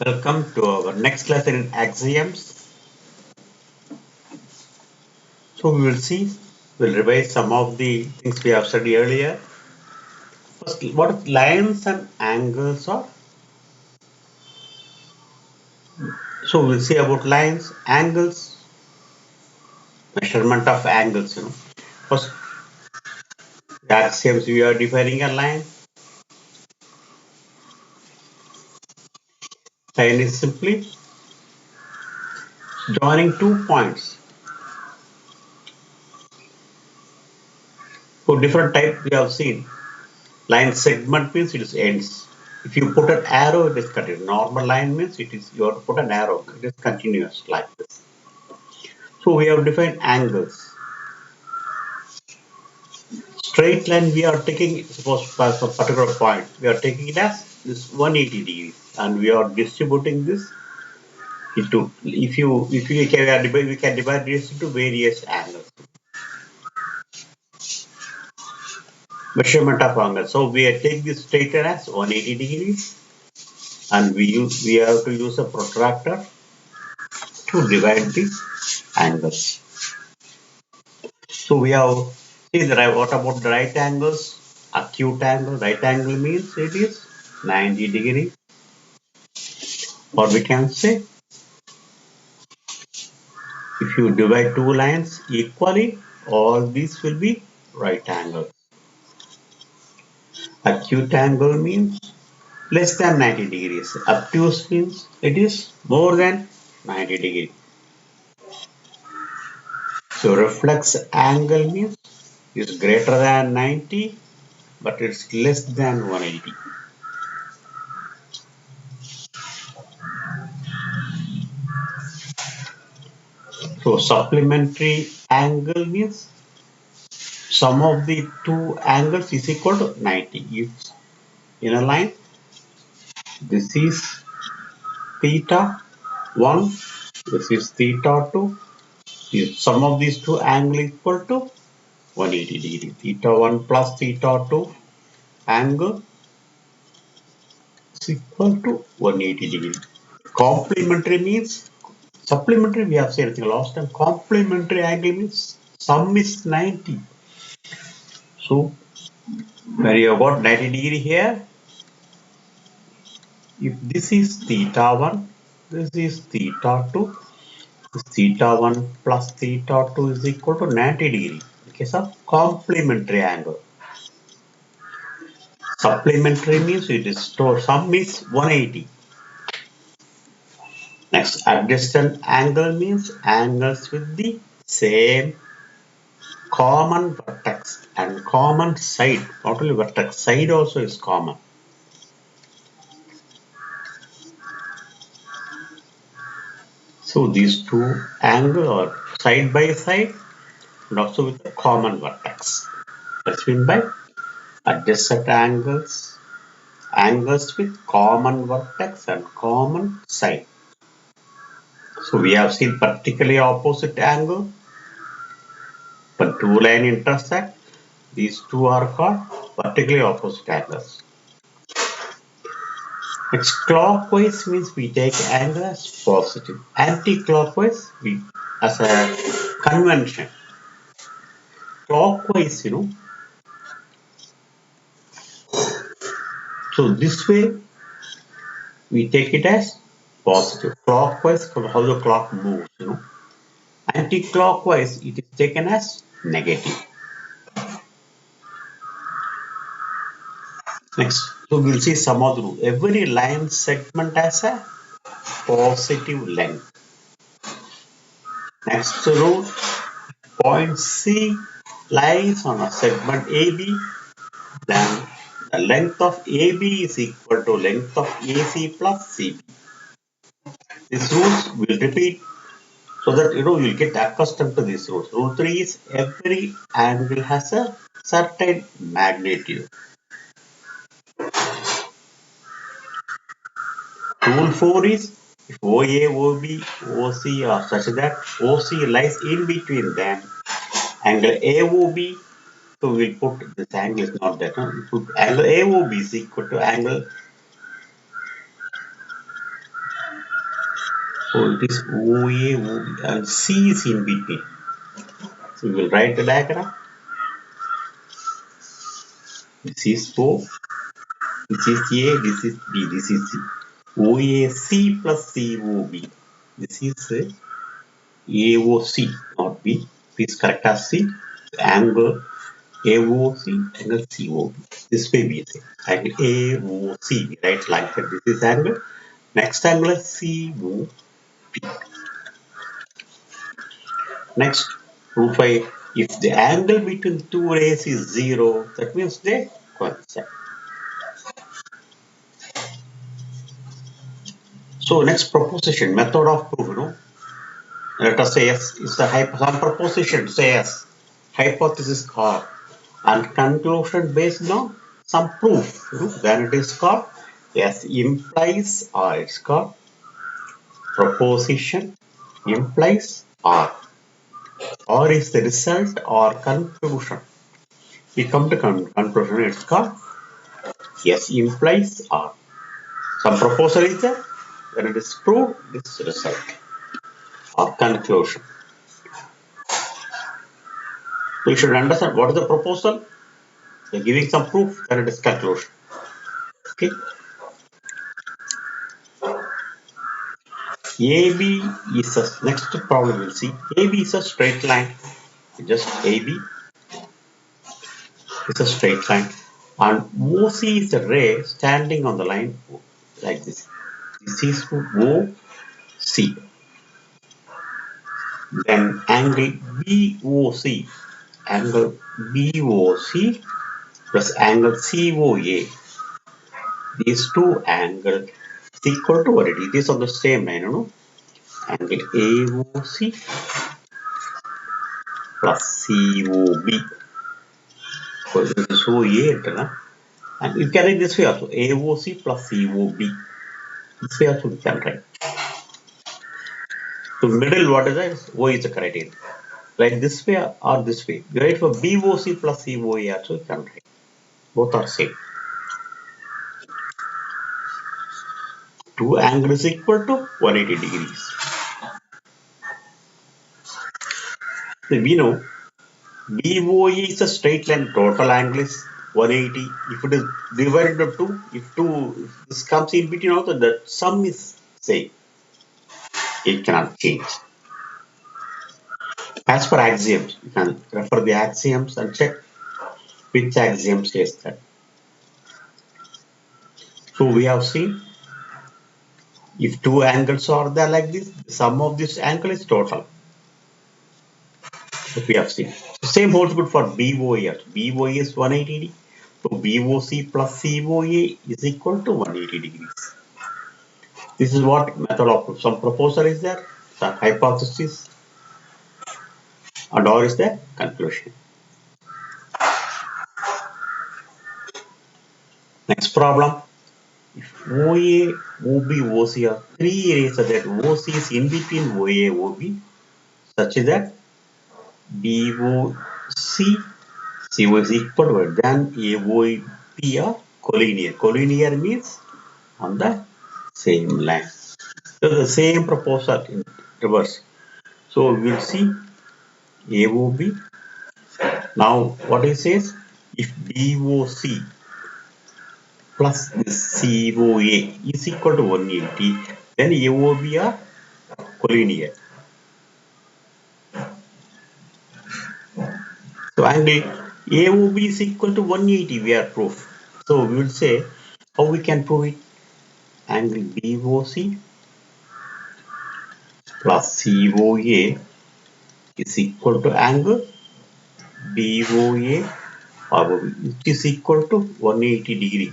Welcome to our next lesson in axioms. So we'll revise some of the things we have studied earlier. First, what lines and angles are. So we'll see about lines, angles, measurement of angles. First, the axioms we are defining a line. Line is simply joining two points. For different type we have seen. Line segment means it is ends. If you put an arrow, it is continuous. Normal line means it is you have to put an arrow. It is continuous like this. So we have defined angles. Straight line we are taking suppose for some particular point. We are taking it as this 180 degrees and we are distributing this into if you can divide, we can divide this into various angles. Measurement of angle. So we are taking this straight line as 180 degrees and we have to use a protractor to divide the angles. So we have seen the right, what about the right angles? Acute angle. Right angle means it is 90 degree, or we can say if you divide two lines equally, all these will be right angles. Acute angle means less than 90 degrees. Obtuse means it is more than 90 degrees. So reflex angle means is greater than 90 but it's less than 180. So supplementary angle means sum of the two angles is equal to 90. If in a line this is theta 1, this is theta 2, if sum of these two angles equal to 180 degree. Theta 1 plus theta 2 angle is equal to 180 degree. Complementary means supplementary we have said last time. Complementary angle means sum is 90. So when you have got 90 degree here, if this is theta 1, this is theta 2, this theta 1 plus theta 2 is equal to 90 degree in case of complementary angle. Supplementary means it is stored, sum is 180. Next, adjacent angle means angles with the same common vertex and common side. Not only vertex, side also is common. So these two angles are side by side and also with a common vertex. That's mean by adjacent angles, angles with common vertex and common side. So we have seen particularly opposite angle. When two lines intersect, these two are called particularly opposite angles. Next, clockwise means we take angle as positive. Anti-clockwise we as a convention. Clockwise, so this way we take it as positive. Clockwise, how the clock moves. Anti-clockwise, it is taken as negative. Next, so we'll see some of the rule. Every line segment has a positive length. Next rule, point C lies on a segment AB, then the length of AB is equal to length of AC plus CB. These rules will repeat so that you'll get accustomed to these rules. Rule 3 is every angle has a certain magnitude. Rule 4 is if OA, OB, OC are such that OC lies in between them, angle AOB, so we'll put this angle is not that. We put angle AOB is equal to angle So it is OA, OB, and C is in between. So we will write the diagram. This is O, this is A, this is B, this is C. OAC plus COB. This is AOC, not B. Please correct as C. Angle AOC, angle COB. This way we say. Angle AOC, we write like that. This is angle. Next angle is COB. Next, proof by if the angle between two rays is 0, that means they coincide. So next proposition, method of proof, let us say yes, it's some proposition, say yes, hypothesis or and conclusion based on some proof, then it is called yes implies or it's called proposition implies or is the result or conclusion. We come to conclusion, it's called yes implies or. Some proposal is there, then it is proved, this result or conclusion. So you should understand what is the proposal. You're giving some proof, then it is conclusion. Okay. AB is a next problem we'll see. AB is a straight line. Just AB is a straight line. And OC is a ray standing on the line like this. This is OC. Then angle BOC. Angle BOC plus angle COA. These two angles is equal to what it is. It is on the same line, Angle AOC plus COB. So this is OA, and you can write this way also, AOC plus COB. This way also we can write. So middle, what is that? O is the criteria. Like this way or this way. You write for BOC plus COA also you can write. Both are same. Two angles equal to 180 degrees. So we know BOE is a straight line, total angle is 180. If it is divided into 2, if this comes in between also, the sum is same. It cannot change. As for axioms, you can refer the axioms and check which axiom says that. So we have seen if two angles are there like this, the sum of this angle is total. That we have seen. So same holds good for BOA. BOA is 180 degrees. So BOC plus COA is equal to 180 degrees. This is what method of proof. Some proposal is there, the hypothesis, and or is the conclusion. Next problem. If OA, OB, OC are three rays so that OC is in between OA, OB, such that BOC, CO is equal to then AOB are collinear. Collinear means on the same line. So the same proposal in reverse. So we will see AOB. Now what it says, if BOC plus this COA is equal to 180, then AOB are collinear. So angle AOB is equal to 180, we are proof. So we will say how we can prove it. Angle BOC plus COA is equal to angle BOA or it is equal to 180 degree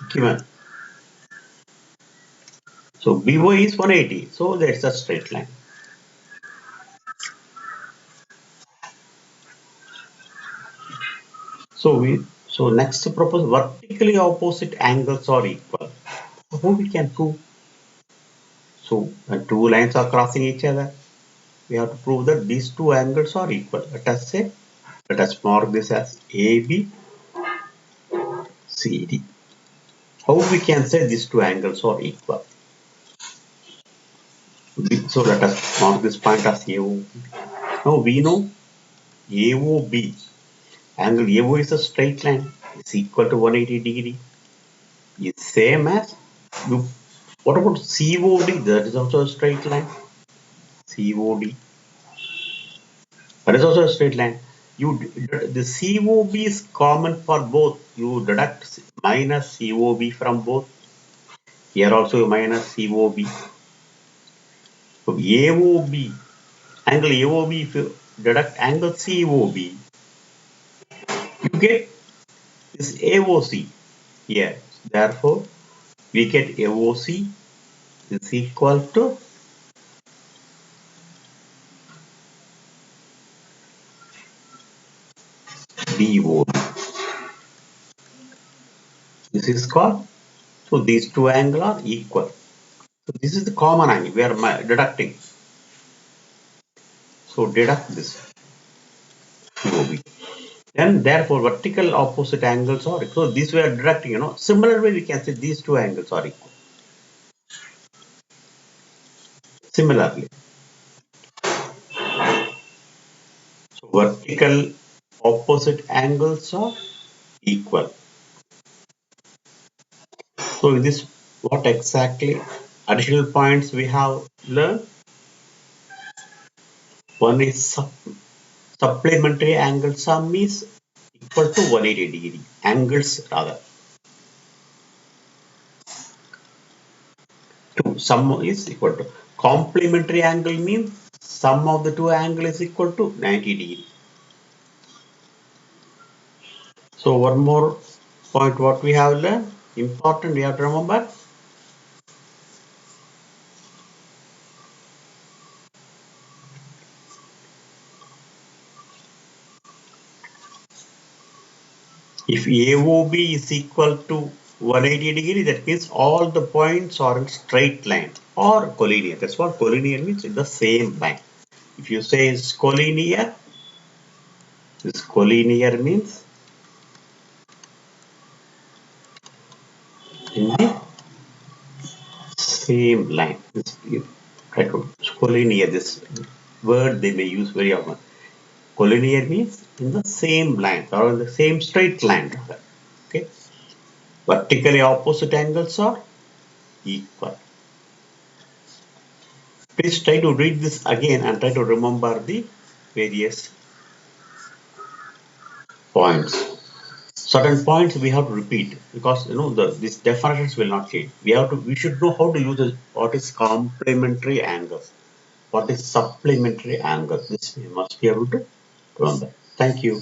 given. So BOA is 180, so that's a straight line. So next propose vertically opposite angles are equal. How we can prove? So when two lines are crossing each other, we have to prove that these two angles are equal. Let us mark this as AB, CD. How we can say these two angles are equal? So let us mark this point as AOB. Now we know AOB, angle AO is a straight line, is equal to 180 degree, is same as you. What about COD? That is also a straight line. COD, that is also a straight line. The COB is common for both. You deduct minus COB from both. Here also minus COB. So AOB, angle AOB, if you deduct angle COB, you get this AOC here. Therefore, we get AOC is equal to BOD. This is called, so these two angles are equal. So this is the common angle we are deducting. So deduct this COB. Then therefore vertical opposite angles are equal. So this we are deducting, Similar way we can say these two angles are equal. Similarly, so vertical opposite angles are equal. So in this, what exactly additional points we have learned? One is supplementary angle sum is equal to 180 degree. Angles rather. Two, sum is equal to. Complementary angle means sum of the two angles is equal to 90 degree. So one more point what we have learned, important we have to remember. If AOB is equal to 180 degree, that means all the points are in straight line or collinear. That's what collinear means, in the same line. If you say it's collinear, this collinear means in the same line. This, you try to collinear, this word they may use very often. Collinear means in the same line or in the same straight line. Okay. Vertically opposite angles are equal. Please try to read this again and try to remember the various points. Certain points we have to repeat because these definitions will not change. We should know how to use this. What is complementary angle? What is supplementary angle? This we must be able to remember. Thank you.